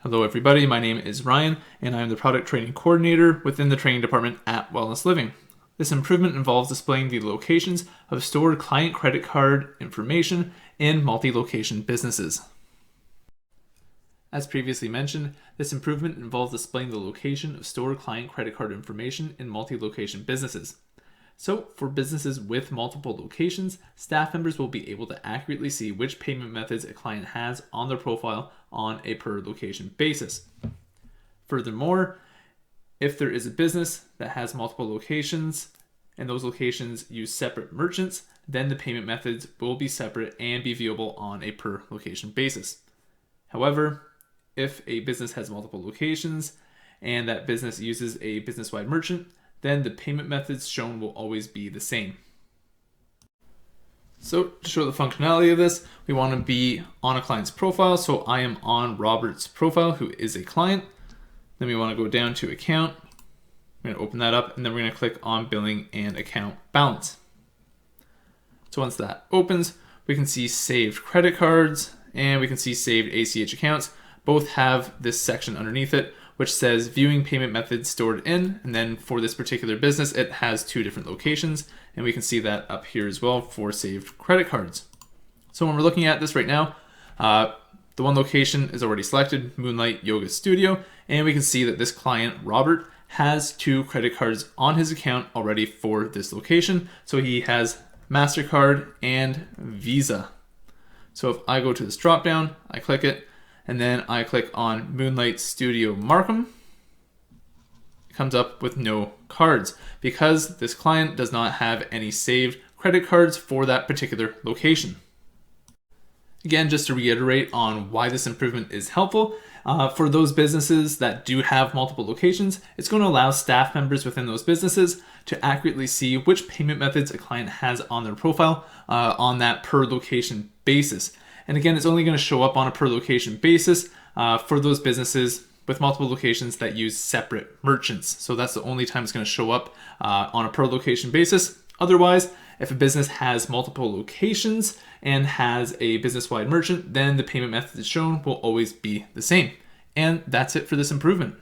Hello everybody, my name is Ryan and I am the Product Training Coordinator within the training department at WellnessLiving. This improvement involves displaying the locations of stored client credit card information in multi-location businesses. As previously mentioned, this improvement involves displaying the location of stored client credit card information in multi-location businesses. So, for businesses with multiple locations, staff members will be able to accurately see which payment methods a client has on their profile on a per location basis. Furthermore, if there is a business that has multiple locations and those locations use separate merchants, then the payment methods will be separate and be viewable on a per location basis. However, if a business has multiple locations and that business uses a business-wide merchant, then the payment methods shown will always be the same. So to show the functionality of this, we want to be on a client's profile. So I am on Robert's profile, who is a client. Then we want to go down to account. We're going to open that up and then we're going to click on billing and account balance. So once that opens, we can see saved credit cards and we can see saved ACH accounts. Both have this section underneath it, which says viewing payment methods stored in, and then for this particular business, it has two different locations, and we can see that up here as well for saved credit cards. So when we're looking at this right now, the one location is already selected, Moonlight Yoga Studio, and we can see that this client, Robert, has two credit cards on his account already for this location. So he has MasterCard and Visa. So if I go to this drop down, I click it, and then I click on Moonlight Studio Markham. It comes up with no cards because this client does not have any saved credit cards for that particular location. Again, just to reiterate on why this improvement is helpful, for those businesses that do have multiple locations, it's going to allow staff members within those businesses to accurately see which payment methods a client has on their profile on that per location basis. And again, it's only going to show up on a per location basis for those businesses with multiple locations that use separate merchants. So that's the only time it's going to show up on a per location basis. Otherwise, if a business has multiple locations and has a business-wide merchant, then the payment method shown will always be the same. And that's it for this improvement.